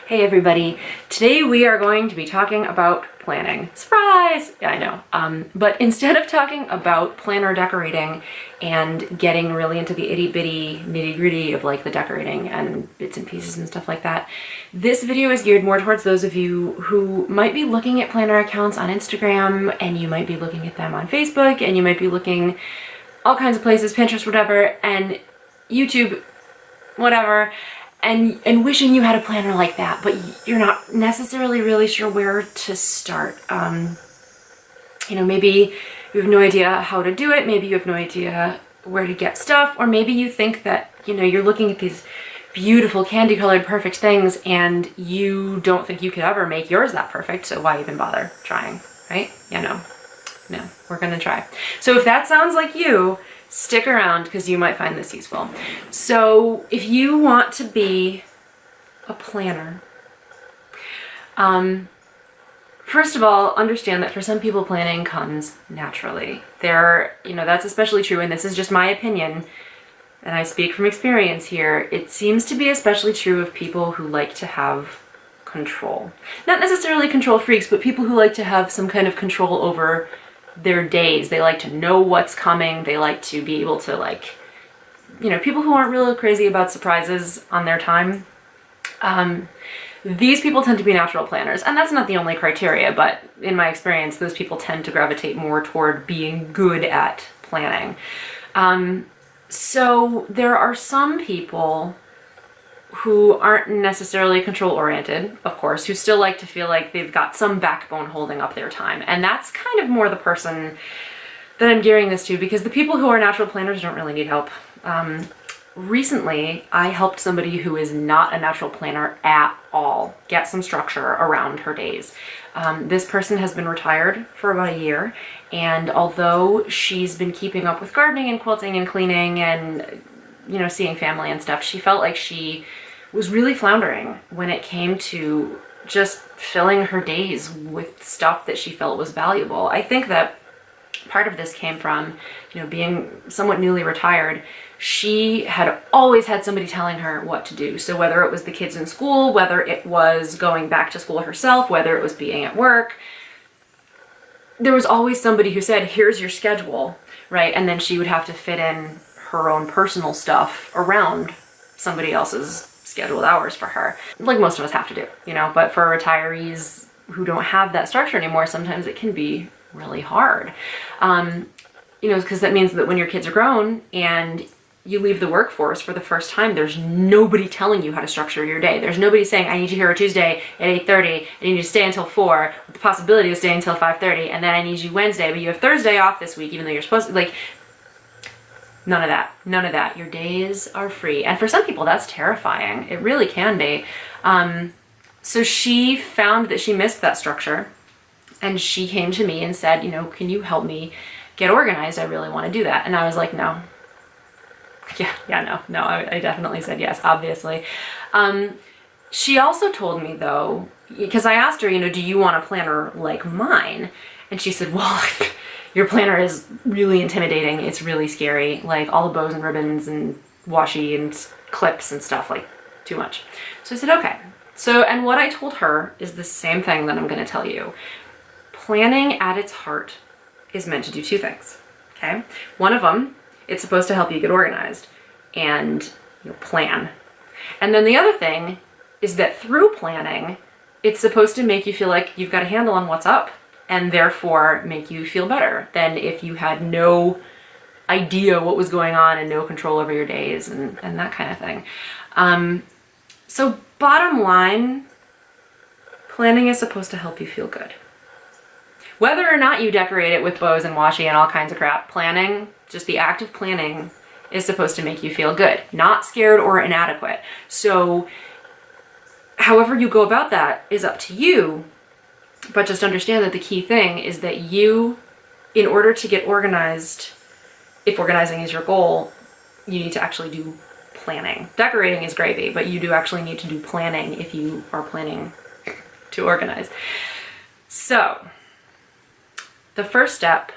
Hey everybody, today we are going to be talking about planning. Surprise! Yeah, I know. But instead of talking about planner decorating and getting really into the itty bitty nitty gritty of like the decorating and bits and pieces and stuff like that, this video is geared more towards those of you who might be looking at planner accounts on Instagram, and you might be looking at them on Facebook, and you might be looking all kinds of places, Pinterest, whatever, and YouTube, whatever, and wishing you had a planner like that, but you're not necessarily really sure where to start. Maybe you have no idea how to do it, maybe you have no idea where to get stuff, or maybe you think that, you're looking at these beautiful candy-colored perfect things and you don't think you could ever make yours that perfect, so why even bother trying, right? No, we're gonna try. So if that sounds like you, stick around because you might find this useful. So if you want to be a planner, first of all, understand that for some people planning comes naturally. That's especially true, and this is just my opinion, and I speak from experience here. It seems to be especially true of people who like to have control. Not necessarily control freaks, but people who like to have some kind of control over their days. They like to know what's coming. They like to be able to people who aren't really crazy about surprises on their time. These people tend to be natural planners, and that's not the only criteria, but in my experience, those people tend to gravitate more toward being good at planning. So there are some people who aren't necessarily control-oriented, of course, who still like to feel like they've got some backbone holding up their time. And that's kind of more the person that I'm gearing this to, because the people who are natural planners don't really need help. Recently, I helped somebody who is not a natural planner at all get some structure around her days. This person has been retired for about a year, and although she's been keeping up with gardening and quilting and cleaning and seeing family and stuff, she felt like she was really floundering when it came to just filling her days with stuff that she felt was valuable. I think that part of this came from, being somewhat newly retired. She had always had somebody telling her what to do. So whether it was the kids in school, whether it was going back to school herself, whether it was being at work, there was always somebody who said, here's your schedule, right? And then she would have to fit in her own personal stuff around somebody else's scheduled hours for her, like most of us have to do, but for retirees who don't have that structure anymore, sometimes it can be really hard, because that means that when your kids are grown and you leave the workforce for the first time, there's nobody telling you how to structure your day. There's nobody saying, I need you here Tuesday at 8:30, I need you to stay until 4, with the possibility of staying until 5:30, and then I need you Wednesday, but you have Thursday off this week, even though you're supposed to, none of that. Your days are free. And for some people, that's terrifying. It really can be. So she found that she missed that structure, and she came to me and said, can you help me get organized? I really want to do that. And I was like, no. No, I definitely said yes, obviously. She also told me, though, because I asked her, do you want a planner like mine? And she said, well, your planner is really intimidating. It's really scary. Like all the bows and ribbons and washi and clips and stuff, too much. So I said, okay. And what I told her is the same thing that I'm going to tell you. Planning at its heart is meant to do two things, okay? One of them, it's supposed to help you get organized and plan. And then the other thing is that through planning, it's supposed to make you feel like you've got a handle on what's up, and therefore make you feel better than if you had no idea what was going on and no control over your days and that kind of thing. So bottom line, planning is supposed to help you feel good. Whether or not you decorate it with bows and washi and all kinds of crap, planning, just the act of planning, is supposed to make you feel good, not scared or inadequate. So however you go about that is up to you. But just understand that the key thing is that you, in order to get organized, if organizing is your goal, you need to actually do planning. Decorating is gravy, but you do actually need to do planning if you are planning to organize. So the first step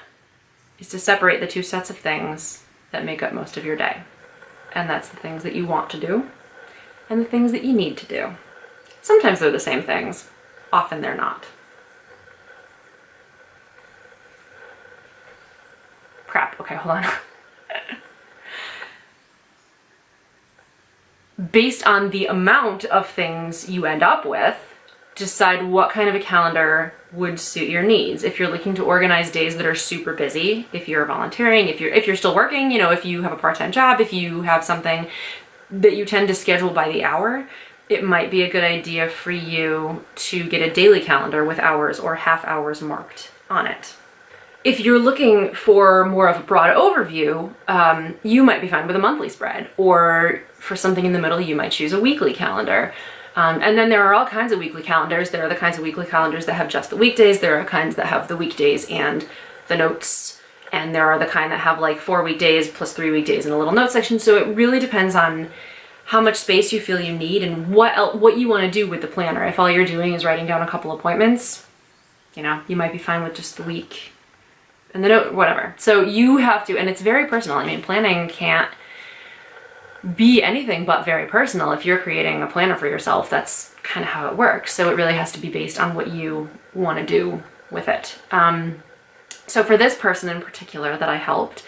is to separate the two sets of things that make up most of your day. And that's the things that you want to do and the things that you need to do. Sometimes they're the same things. Often they're not. Crap, okay, hold on. Based on the amount of things you end up with, decide what kind of a calendar would suit your needs. If you're looking to organize days that are super busy, if you're volunteering, if you're still working, if you have a part-time job, if you have something that you tend to schedule by the hour, it might be a good idea for you to get a daily calendar with hours or half hours marked on it. If you're looking for more of a broad overview, you might be fine with a monthly spread, or for something in the middle, you might choose a weekly calendar. And then there are all kinds of weekly calendars. There are the kinds of weekly calendars that have just the weekdays. There are kinds that have the weekdays and the notes. And there are the kind that have like 4 weekdays plus 3 weekdays and a little note section. So it really depends on how much space you feel you need and what you want to do with the planner. If all you're doing is writing down a couple appointments, you might be fine with just the week and the note, whatever. So you have to, and it's very personal. I mean, planning can't be anything but very personal. If you're creating a planner for yourself, that's kind of how it works. So it really has to be based on what you want to do with it. So for this person in particular that I helped,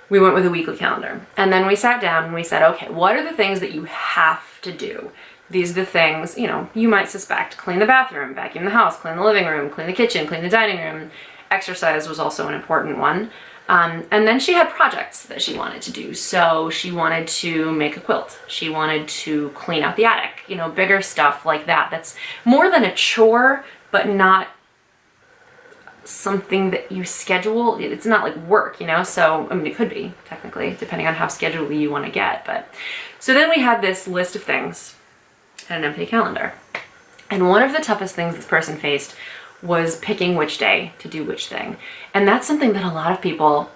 we went with a weekly calendar. And then we sat down and we said, okay, what are the things that you have to do? These are the things, you might suspect. Clean the bathroom, vacuum the house, clean the living room, clean the kitchen, clean the dining room. Exercise was also an important one. And then she had projects that she wanted to do. So she wanted to make a quilt. She wanted to clean out the attic, bigger stuff like that. That's more than a chore, but not something that you schedule. It's not like work, so, I mean, it could be technically, depending on how scheduled you want to get. But so then we had this list of things and an empty calendar. And one of the toughest things this person faced was picking which day to do which thing. And that's something that a lot of people,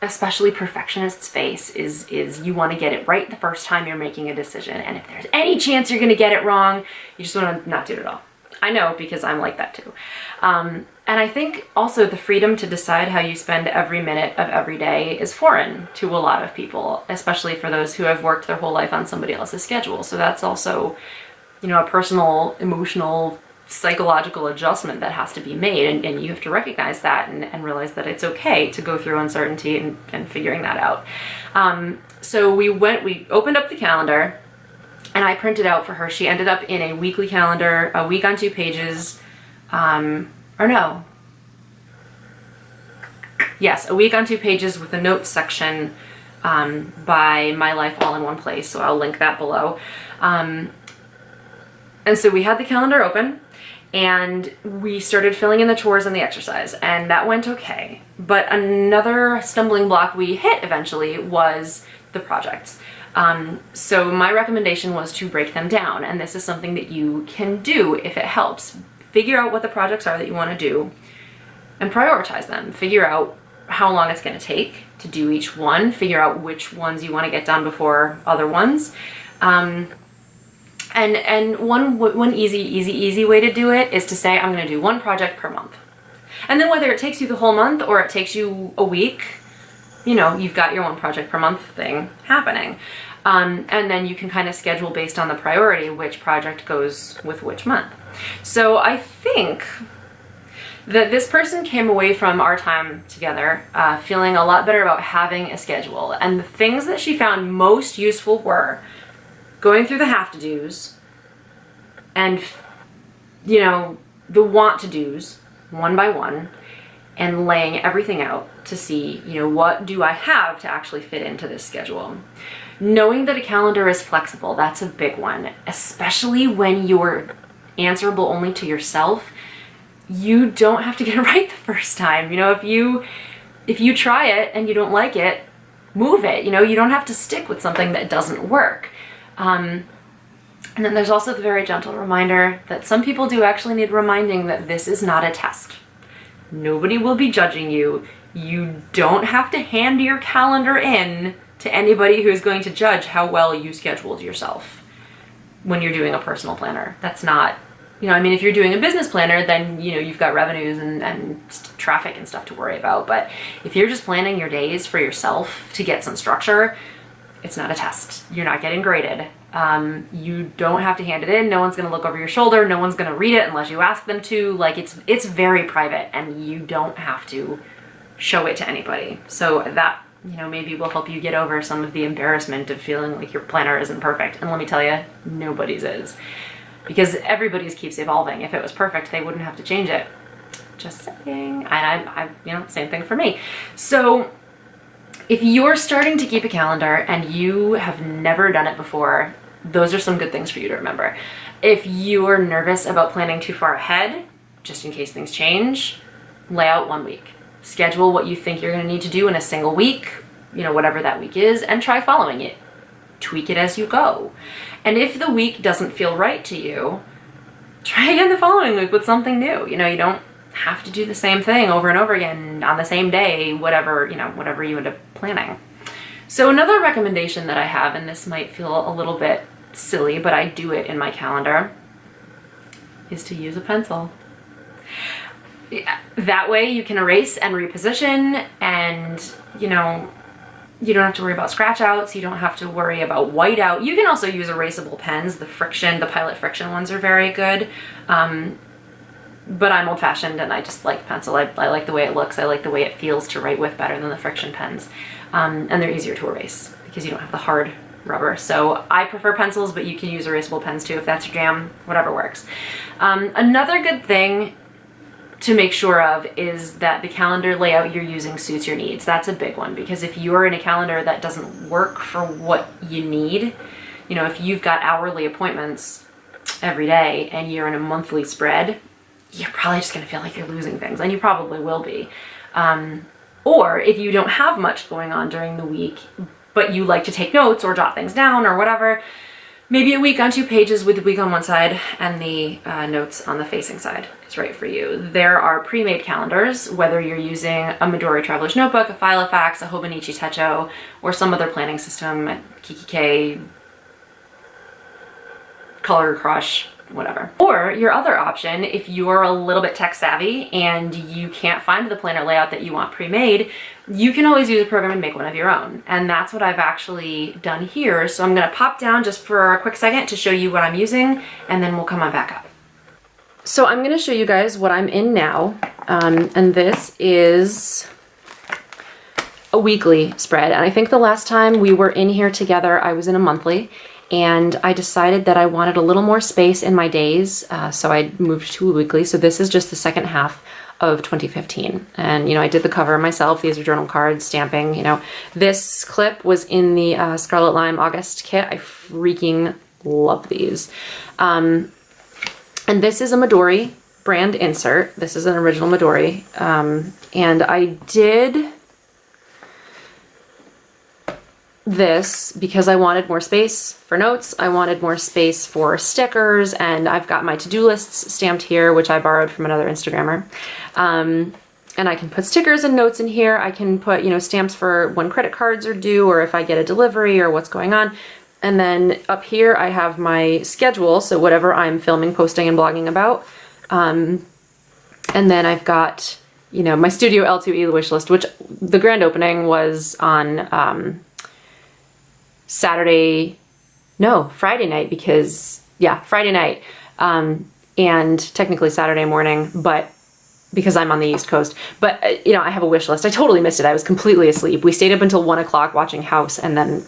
especially perfectionists, face is you want to get it right the first time you're making a decision. And if there's any chance you're going to get it wrong, you just want to not do it at all. I know, because I'm like that too. And I think also the freedom to decide how you spend every minute of every day is foreign to a lot of people, especially for those who have worked their whole life on somebody else's schedule. So that's also, a personal, emotional, psychological adjustment that has to be made, and you have to recognize that and realize that it's okay to go through uncertainty and figuring that out. So we opened up the calendar and I printed out for her. She ended up in a weekly calendar, a week on 2 pages, a week on 2 pages with a notes section by My Life All in One Place. So I'll link that below. And so we had the calendar open and we started filling in the chores and the exercise, and that went okay. But another stumbling block we hit eventually was the projects. So my recommendation was to break them down, and this is something that you can do if it helps. Figure out what the projects are that you want to do and prioritize them. Figure out how long it's going to take to do each one. Figure out which ones you want to get done before other ones. And one easy way to do it is to say, I'm going to do one project per month. And then whether it takes you the whole month or it takes you a week, you've got your one project per month thing happening. And then you can kind of schedule based on the priority which project goes with which month. So I think that this person came away from our time together feeling a lot better about having a schedule. And the things that she found most useful were going through the have-to-dos and, the want-to-dos one by one, and laying everything out to see, what do I have to actually fit into this schedule. Knowing that a calendar is flexible, that's a big one, especially when you're answerable only to yourself. You don't have to get it right the first time. If you try it and you don't like it, move it. You don't have to stick with something that doesn't work. And then there's also the very gentle reminder that some people do actually need reminding that this is not a test. Nobody will be judging you. You don't have to hand your calendar in to anybody who's going to judge how well you scheduled yourself when you're doing a personal planner. That's not, if you're doing a business planner, then, you've got revenues and traffic and stuff to worry about. But if you're just planning your days for yourself to get some structure, it's not a test. You're not getting graded. You don't have to hand it in. No one's going to look over your shoulder. No one's going to read it unless you ask them to. Like, it's very private, and you don't have to show it to anybody. So that, you know, maybe will help you get over some of the embarrassment of feeling like your planner isn't perfect. And let me tell you, nobody's is. Because everybody's keeps evolving. If it was perfect, they wouldn't have to change it. Just saying. And I you know, same thing for me. So if you're starting to keep a calendar and you have never done it before, those are some good things for you to remember. If you are nervous about planning too far ahead, just in case things change, lay out 1 week. Schedule what you think you're going to need to do in a single week, you know, whatever that week is, and try following it. Tweak it as you go. And if the week doesn't feel right to you, try again the following week with something new. You know, you don't have to do the same thing over and over again on the same day, whatever, you know, whatever you end up planning. So another recommendation that I have, and this might feel a little bit silly, but I do it in my calendar, is to use a pencil. That way you can erase and reposition, and, you know, you don't have to worry about scratch outs. You don't have to worry about white out. You can also use erasable pens. The Pilot Friction ones are very good. But I'm old fashioned and I just like pencil. I like the way it looks. I like the way it feels to write with better than the friction pens. And they're easier to erase because you don't have the hard rubber. So I prefer pencils, but you can use erasable pens too if that's your jam, whatever works. Another good thing to make sure of is that the calendar layout you're using suits your needs. That's a big one, because if you're in a calendar that doesn't work for what you need, you know, if you've got hourly appointments every day and you're in a monthly spread, you're probably just going to feel like you're losing things, and you probably will be. Or if you don't have much going on during the week, but you like to take notes or jot things down or whatever, maybe a week on 2 pages with the week on one side and the notes on the facing side is right for you. There are pre-made calendars, whether you're using a Midori Traveler's Notebook, a Filofax, a Hobonichi Techo, or some other planning system, Kikki.K, Color Crush, whatever. Or your other option, if you're a little bit tech savvy and you can't find the planner layout that you want pre-made, you can always use a program and make one of your own. And that's what I've actually done here. So I'm going to pop down just for a quick second to show you what I'm using, and then we'll come on back up. So I'm going to show you guys what I'm in now. And this is a weekly spread. And I think the last time we were in here together, I was in a monthly. And I decided that I wanted a little more space in my days, so I moved to a weekly. So this is just the second half of 2015. And, you know, I did the cover myself. These are journal cards, stamping, you know. This clip was in the Scarlet Lime August kit. I freaking love these. And this is a Midori brand insert. This is an original Midori. And I did this because I wanted more space for notes. I wanted more space for stickers, and I've got my to-do lists stamped here, which I borrowed from another Instagrammer. And I can put stickers and notes in here. I can put, you know, stamps for when credit cards are due, or if I get a delivery or what's going on. And then up here I have my schedule, so whatever I'm filming, posting, and blogging about. And then I've got, you know, my Studio L2E wish list, which the grand opening was on Friday night, because, yeah, Friday night, and technically Saturday morning, but because I'm on the East Coast. But, you know, I have a wish list. I totally missed it. I was completely asleep. We stayed up until 1 o'clock watching House, and then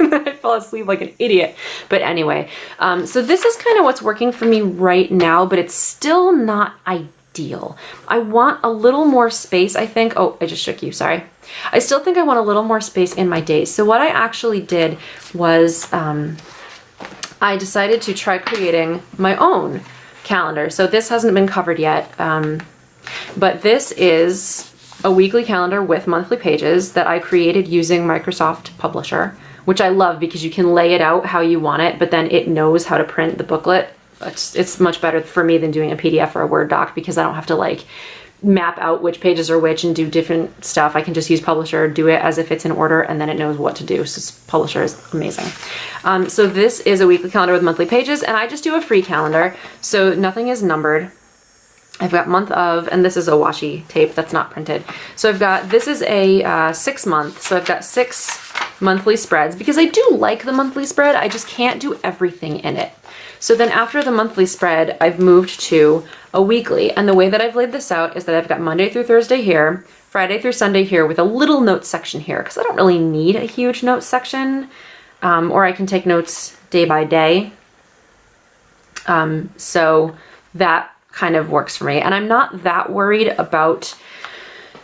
I fell asleep like an idiot. But anyway, so this is kind of what's working for me right now, but it's still not ideal. I want a little more space, I think. Oh, I just shook you, sorry. I still think I want a little more space in my days. So what I actually did was I decided to try creating my own calendar. So this hasn't been covered yet, but this is a weekly calendar with monthly pages that I created using Microsoft Publisher, which I love because you can lay it out how you want it, but then it knows how to print the booklet. It's much better for me than doing a PDF or a Word doc, because I don't have to like map out which pages are which and do different stuff. I can just use Publisher, do it as if it's in order, and then it knows what to do. So Publisher is amazing. So this is a weekly calendar with monthly pages, and I just do a free calendar, so nothing is numbered. I've got month of, and this is a washi tape that's not printed. So I've got, this is a 6 month, so I've got 6 monthly spreads because I do like the monthly spread. I just can't do everything in it. So then after the monthly spread, I've moved to a weekly. And the way that I've laid this out is that I've got Monday through Thursday here, Friday through Sunday here with a little notes section here because I don't really need a huge notes section. Or I can take notes day by day. So that kind of works for me. And I'm not that worried about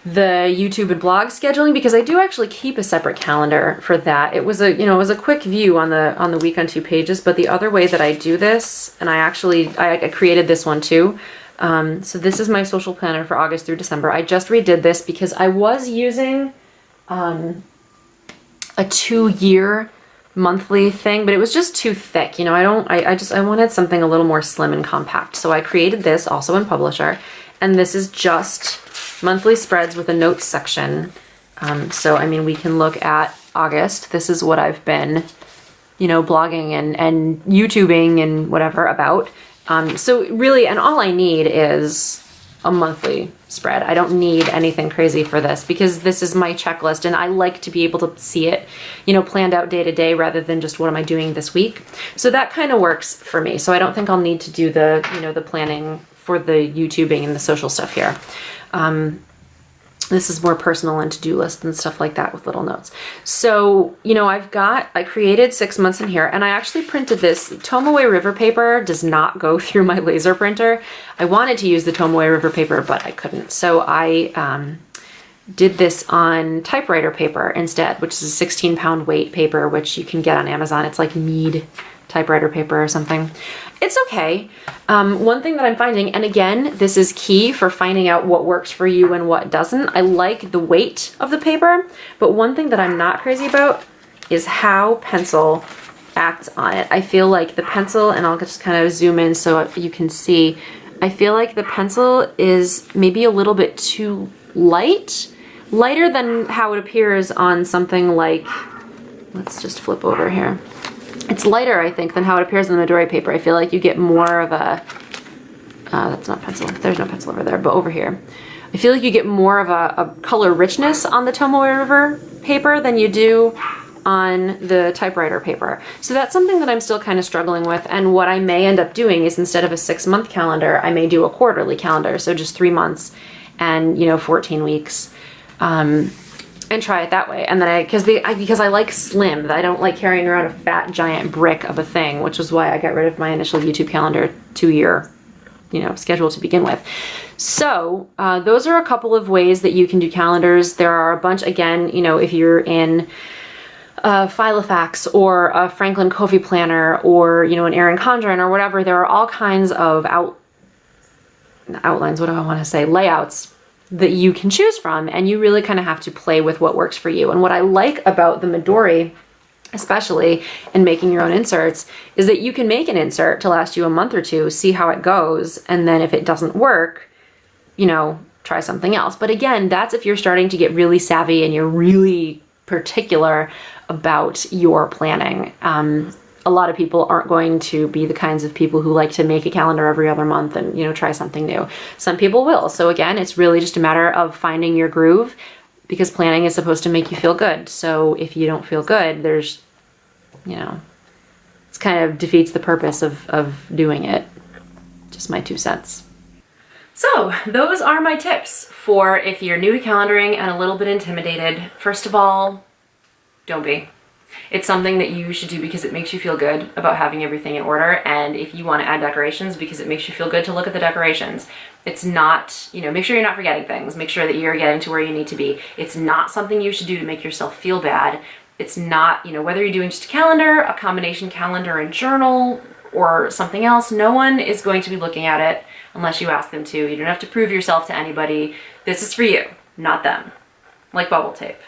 the YouTube and blog scheduling because I do actually keep a separate calendar for that. It was a quick view on the week on 2 pages, but the other way that I do this, and I created this one too. So this is my social planner for August through December. I just redid this because I was using a 2-year monthly thing, but it was just too thick. I wanted something a little more slim and compact. So I created this also in Publisher, and this is just monthly spreads with a notes section. So, I mean, we can look at August. This is what I've been, blogging and YouTubing and whatever about. So really, and all I need is a monthly spread. I don't need anything crazy for this because this is my checklist and I like to be able to see it, planned out day to day rather than just what am I doing this week. So that kind of works for me. So I don't think I'll need to do the, the planning for the YouTubing and the social stuff here. This is more personal and to-do lists and stuff like that with little notes. So, I created 6 months in here and I actually printed this. Tomoe River paper does not go through my laser printer. I wanted to use the Tomoe River paper, but I couldn't. So I did this on typewriter paper instead, which is a 16-pound weight paper, which you can get on Amazon. It's like Mead typewriter paper or something. It's okay. One thing that I'm finding, and again, this is key for finding out what works for you and what doesn't. I like the weight of the paper, but one thing that I'm not crazy about is how pencil acts on it. I feel like the pencil, and I'll just kind of zoom in so you can see, I feel like the pencil is maybe a little bit too lighter than how it appears on something like, let's just flip over here. It's lighter, I think, than how it appears on the Midori paper. I feel like you get more of a, that's not pencil, there's no pencil over there, but over here. I feel like you get more of a color richness on the Tomoe River paper than you do on the typewriter paper. So that's something that I'm still kind of struggling with, and what I may end up doing is instead of a 6-month calendar, I may do a quarterly calendar, so just 3 months and 14 weeks. And try it that way. And then because I like slim, I don't like carrying around a fat giant brick of a thing, which is why I got rid of my initial YouTube calendar 2-year, schedule to begin with. So those are a couple of ways that you can do calendars. There are a bunch, again, if you're in Filofax or a Franklin Covey planner or, an Erin Condren or whatever, there are all kinds of outlines, what do I want to say, layouts that you can choose from, and you really kind of have to play with what works for you. And what I like about the Midori, especially in making your own inserts, is that you can make an insert to last you a month or two, see how it goes, and then if it doesn't work, try something else. But again, that's if you're starting to get really savvy and you're really particular about your planning. A lot of people aren't going to be the kinds of people who like to make a calendar every other month and, try something new. Some people will. So again, it's really just a matter of finding your groove because planning is supposed to make you feel good. So if you don't feel good, there's, it's kind of defeats the purpose of doing it. Just my 2 cents. So those are my tips for if you're new to calendaring and a little bit intimidated. First of all, don't be. It's something that you should do because it makes you feel good about having everything in order, and if you want to add decorations because it makes you feel good to look at the decorations. It's not, make sure you're not forgetting things, make sure that you're getting to where you need to be. It's not something you should do to make yourself feel bad. It's not, whether you're doing just a calendar, a combination calendar and journal, or something else, no one is going to be looking at it unless you ask them to. You don't have to prove yourself to anybody. This is for you, not them. Like bubble tape.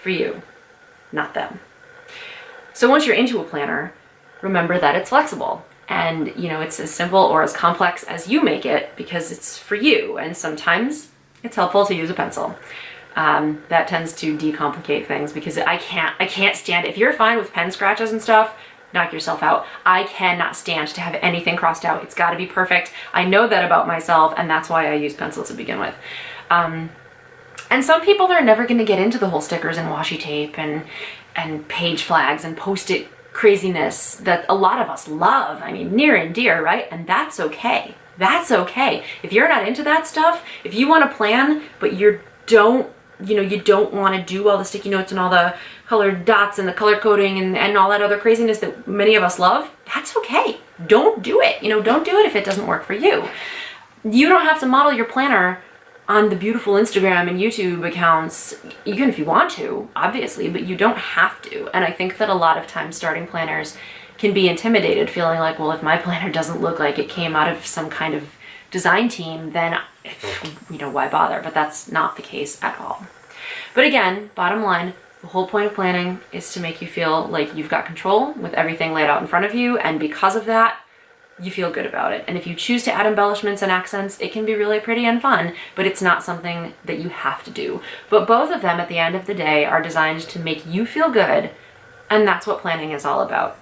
For you, not them. So once you're into a planner, remember that it's flexible and, it's as simple or as complex as you make it because it's for you. And sometimes it's helpful to use a pencil. That tends to decomplicate things because I can't stand, if you're fine with pen scratches and stuff, knock yourself out. I cannot stand to have anything crossed out. It's got to be perfect. I know that about myself, and that's why I use pencil to begin with. And some people, they're never going to get into the whole stickers and washi tape and and page flags and post-it craziness that a lot of us love. I mean, near and dear, right? And that's okay. That's okay. If you're not into that stuff, if you want to plan, but you don't want to do all the sticky notes and all the colored dots and the color coding and all that other craziness that many of us love, that's okay. Don't do it. Don't do it if it doesn't work for you. You don't have to model your planner on the beautiful Instagram and YouTube accounts, even if you want to, obviously, but you don't have to. And I think that a lot of times starting planners can be intimidated, feeling like, well, if my planner doesn't look like it came out of some kind of design team, then, why bother? But that's not the case at all. But again, bottom line, the whole point of planning is to make you feel like you've got control with everything laid out in front of you. And because of that, you feel good about it. And if you choose to add embellishments and accents, it can be really pretty and fun, but it's not something that you have to do. But both of them at the end of the day are designed to make you feel good, and that's what planning is all about.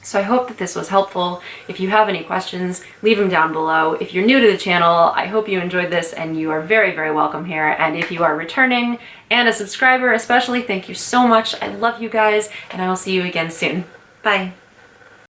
So I hope that this was helpful. If you have any questions, leave them down below. If you're new to the channel, I hope you enjoyed this and you are very, very welcome here. And if you are returning and a subscriber especially, thank you so much. I love you guys, and I will see you again soon. Bye.